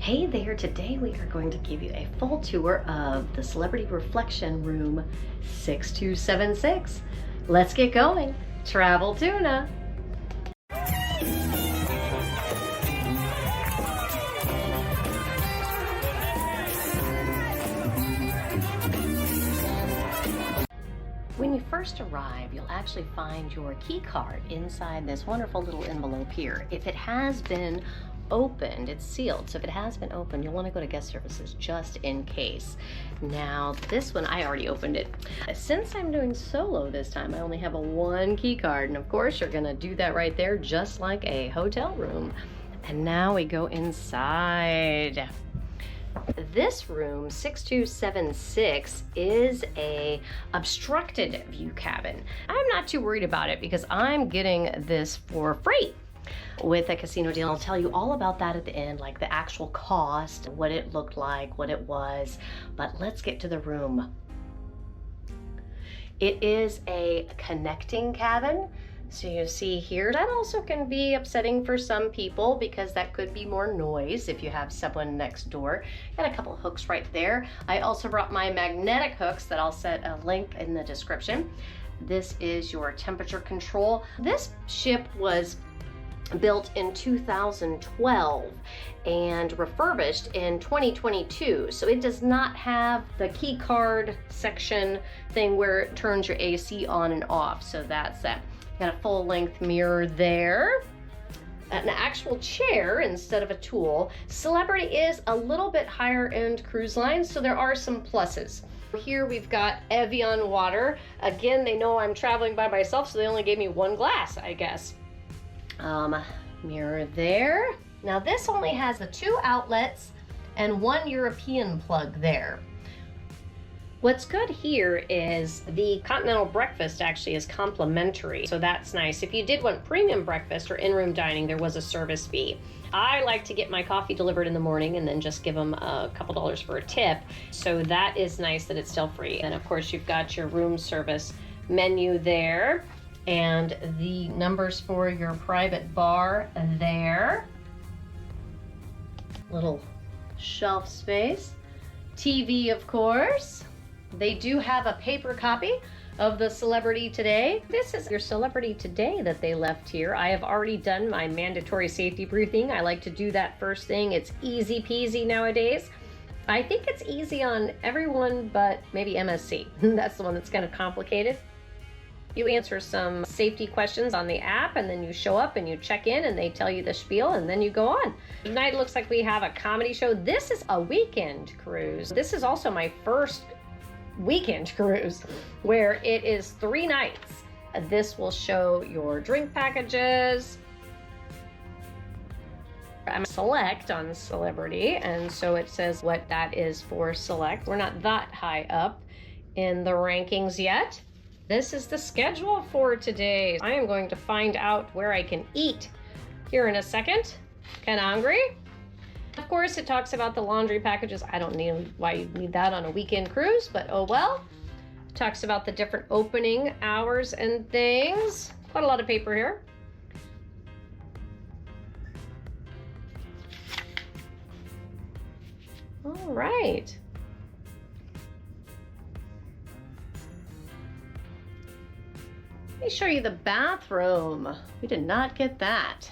Hey there, today we are going to give you a full tour of the Celebrity Reflection Room 6276. Let's get going. Travel Tuna. When you first arrive, you'll actually find your key card inside this wonderful little envelope here. If it has been opened, it's sealed, so if it has been opened, you'll want to go to guest services just in case. Now this one, I already opened it. Since I'm doing solo this time, I only have a one key card, and of course you're gonna do that right there just like a hotel room. And now we go inside. This room 6276 is a obstructed view cabin. I'm not too worried about it because I'm getting this for free with a casino deal. I'll tell you all about that at the end, like the actual cost, what it looked like, what it was. But let's get to the room. It is a connecting cabin. So you see here, that also can be upsetting for some people because that could be more noise if you have someone next door. Got a couple hooks right there. I also brought my magnetic hooks that I'll set a link in the description. This is your temperature control. This ship was built in 2012 and refurbished in 2022. So it does not have the key card section thing where it turns your AC on and off. So that's that. Got a full length mirror there. An actual chair instead of a tool. Celebrity is a little bit higher end cruise line, so there are some pluses. Here we've got Evian water. Again, they know I'm traveling by myself, so they only gave me one glass, I guess. Mirror there. Now this only has the 2 outlets and 1 European plug there. What's good here is the continental breakfast actually is complimentary, so that's nice. If you did want premium breakfast or in-room dining, there was a service fee. I like to get my coffee delivered in the morning and then just give them a couple dollars for a tip, so that is nice that it's still free. And of course you've got your room service menu there and the numbers for your private bar there. Little shelf space. TV, of course. They do have a paper copy of the Celebrity Today. This is your Celebrity Today that they left here. I have already done my mandatory safety briefing. I like to do that first thing. It's easy peasy nowadays. I think it's easy on everyone but maybe MSC. That's the one that's kind of complicated. You answer some safety questions on the app and then you show up and you check in and they tell you the spiel and then you go on. Tonight it looks like we have a comedy show. This is a weekend cruise. This is also my first weekend cruise where it is 3 nights. This will show your drink packages. I'm select on Celebrity, and so it says what that is for select. We're not that high up in the rankings yet. This is the schedule for today. I am going to find out where I can eat here in a second. Kinda hungry. Of course, it talks about the laundry packages. I don't know why you need that on a weekend cruise, but oh well. It talks about the different opening hours and things. Quite a lot of paper here. All right. Let me show you the bathroom. We did not get that.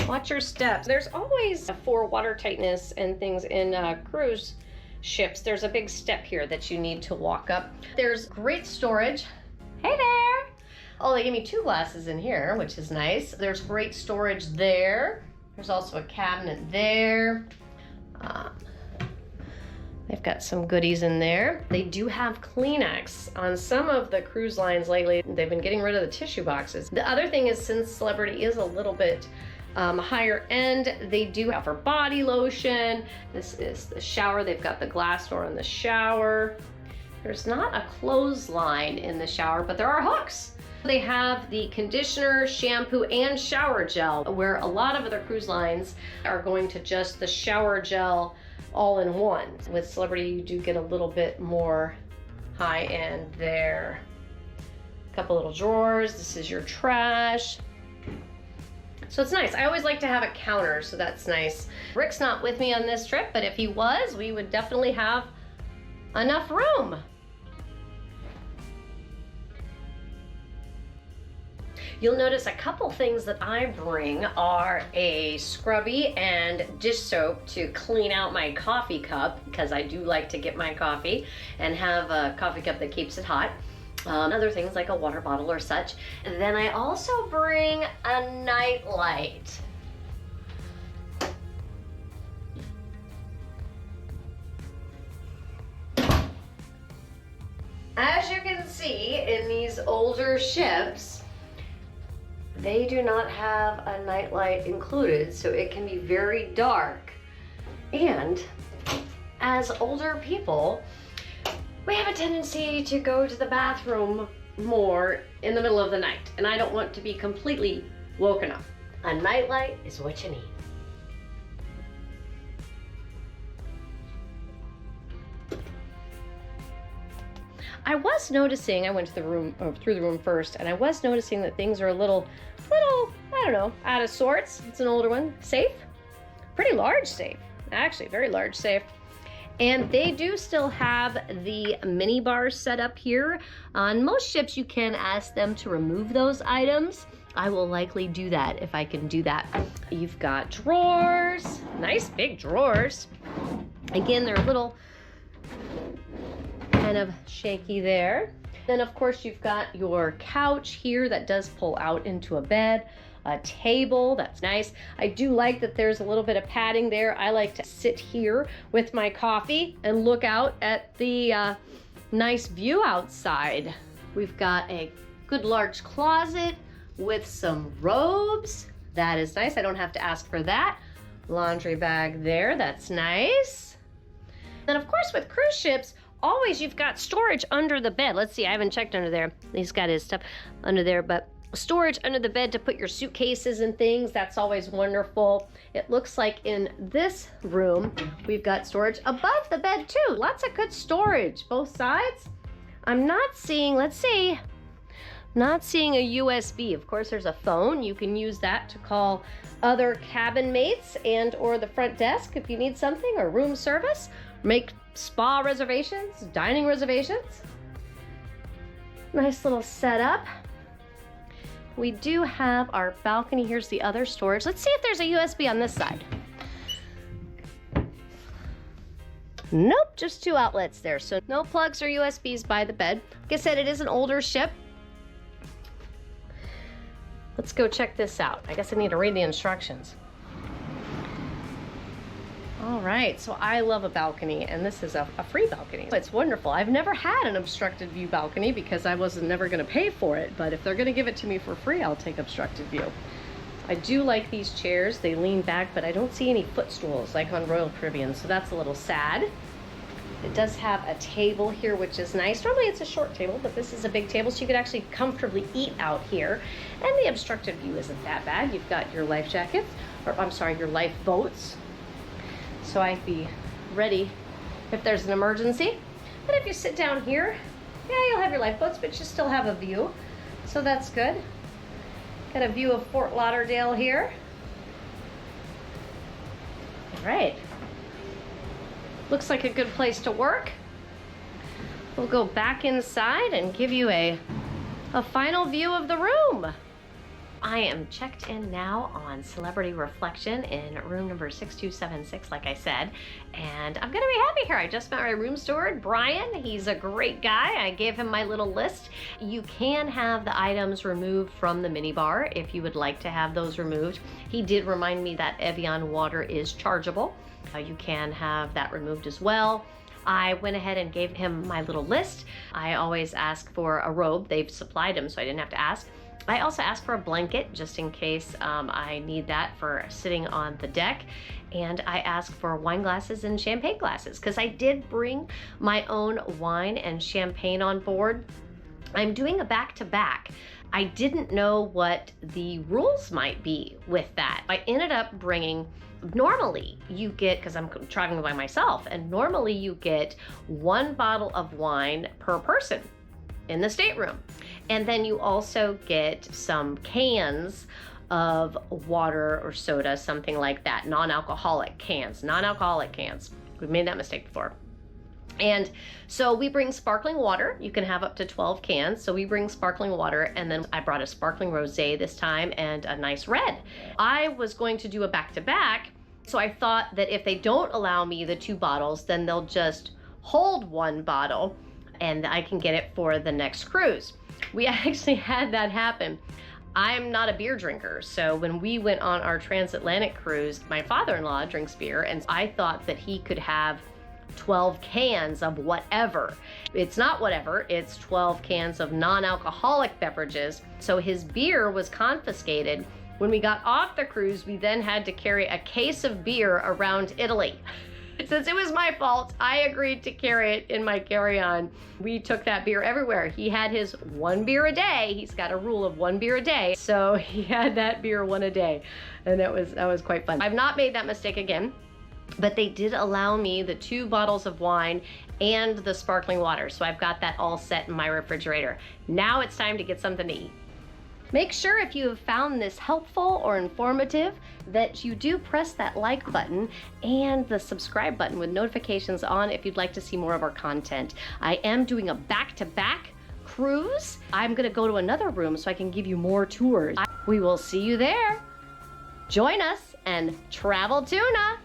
Watch your steps. There's always for water tightness and things in cruise ships. There's a big step here that you need to walk up. There's great storage. Hey there. Oh, they gave me 2 glasses in here, which is nice. There's great storage there. There's also a cabinet there. They've got some goodies in there. They do have Kleenex. On some of the cruise lines lately, they've been getting rid of the tissue boxes. The other thing is, since Celebrity is a little bit higher end, they do offer body lotion. This is the shower. They've got the glass door in the shower. There's not a clothesline in the shower, but there are hooks. They have the conditioner, shampoo, and shower gel, where a lot of other cruise lines are going to just the shower gel all in one. With Celebrity, you do get a little bit more high end there. A couple little drawers. This is your trash. So it's nice. I always like to have a counter, so that's nice. Rick's not with me on this trip, but if he was, we would definitely have enough room. You'll notice a couple things that I bring are a scrubby and dish soap to clean out my coffee cup, because I do like to get my coffee and have a coffee cup that keeps it hot. Other things like a water bottle or such. And then I also bring a nightlight. As you can see in these older ships, they do not have a nightlight included, so it can be very dark. And as older people, we have a tendency to go to the bathroom more in the middle of the night, and I don't want to be completely woken up. A nightlight is what you need. I was noticing, I went to the room, through the room first, and I was noticing that things are a little, I don't know, out of sorts. It's an older one. Safe, pretty large safe, actually, very large safe. And they do still have the mini bars set up here. On most ships, you can ask them to remove those items. I will likely do that if I can do that. You've got drawers, nice big drawers. Again, they're a little kind of shaky there. Then of course you've got your couch here that does pull out into a bed. A table, that's nice. I do like that there's a little bit of padding there. I like to sit here with my coffee and look out at the nice view outside. We've got a good large closet with some robes. That is nice. I don't have to ask for that. Laundry bag there, that's nice. Then of course with cruise ships, always you've got storage under the bed. Let's see, I haven't checked under there. He's got his stuff under there, but storage under the bed to put your suitcases and things, that's always wonderful. It looks like in this room, we've got storage above the bed too. Lots of good storage, both sides. I'm not seeing, let's see, not seeing a USB. Of course, there's a phone. You can use that to call other cabin mates and or the front desk if you need something, or room service, make spa reservations, dining reservations. Nice little setup. We do have our balcony. Here's the other storage. Let's see if there's a USB on this side. Nope, just two outlets there. So no plugs or USBs by the bed. Like I said, it is an older ship. Let's go check this out. I guess I need to read the instructions. All right, so I love a balcony, and this is a free balcony. It's wonderful. I've never had an obstructed view balcony because I was never gonna pay for it, but if they're gonna give it to me for free, I'll take obstructed view. I do like these chairs. They lean back, but I don't see any footstools like on Royal Caribbean, so that's a little sad. It does have a table here, which is nice. Normally it's a short table, but this is a big table, so you could actually comfortably eat out here. And the obstructed view isn't that bad. You've got your life jackets, or I'm sorry, your life boats. So I'd be ready if there's an emergency. But if you sit down here, yeah, you'll have your lifeboats, but you still have a view. So that's good. Got a view of Fort Lauderdale here. All right. Looks like a good place to work. We'll go back inside and give you a final view of the room. I am checked in now on Celebrity Reflection in room number 6276, like I said, and I'm gonna be happy here. I just met my room steward, Brian. He's a great guy. I gave him my little list. You can have the items removed from the minibar if you would like to have those removed. He did remind me that Evian water is chargeable. You can have that removed as well. I went ahead and gave him my little list. I always ask for a robe. They've supplied them, so I didn't have to ask. I also asked for a blanket just in case I need that for sitting on the deck. And I asked for wine glasses and champagne glasses because I did bring my own wine and champagne on board. I'm doing a back-to-back. I didn't know what the rules might be with that. I ended up bringing, normally you get, because I'm traveling by myself, and normally you get 1 bottle of wine per person in the stateroom. And then you also get some cans of water or soda, something like that. Non-alcoholic cans. We've made that mistake before. And so we bring sparkling water. You can have up to 12 cans. So we bring sparkling water, and then I brought a sparkling rosé this time and a nice red. I was going to do a back-to-back, so I thought that if they don't allow me the 2 bottles, then they'll just hold 1 bottle and I can get it for the next cruise. We actually had that happen. I'm not a beer drinker, so when we went on our transatlantic cruise, my father-in-law drinks beer, and I thought that he could have 12 cans of whatever. It's not whatever, it's 12 cans of non-alcoholic beverages. So his beer was confiscated. When we got off the cruise, we then had to carry a case of beer around Italy. Since it was my fault, I agreed to carry it in my carry-on. We took that beer everywhere. He had his 1 beer a day. He's got a rule of 1 beer a day. So he had that beer 1 a day. And that was quite fun. I've not made that mistake again, but they did allow me the 2 bottles of wine and the sparkling water. So I've got that all set in my refrigerator. Now it's time to get something to eat. Make sure if you have found this helpful or informative that you do press that like button and the subscribe button with notifications on if you'd like to see more of our content. I am doing a back-to-back cruise. I'm gonna go to another room so I can give you more tours. We will see you there. Join us and travel tuna.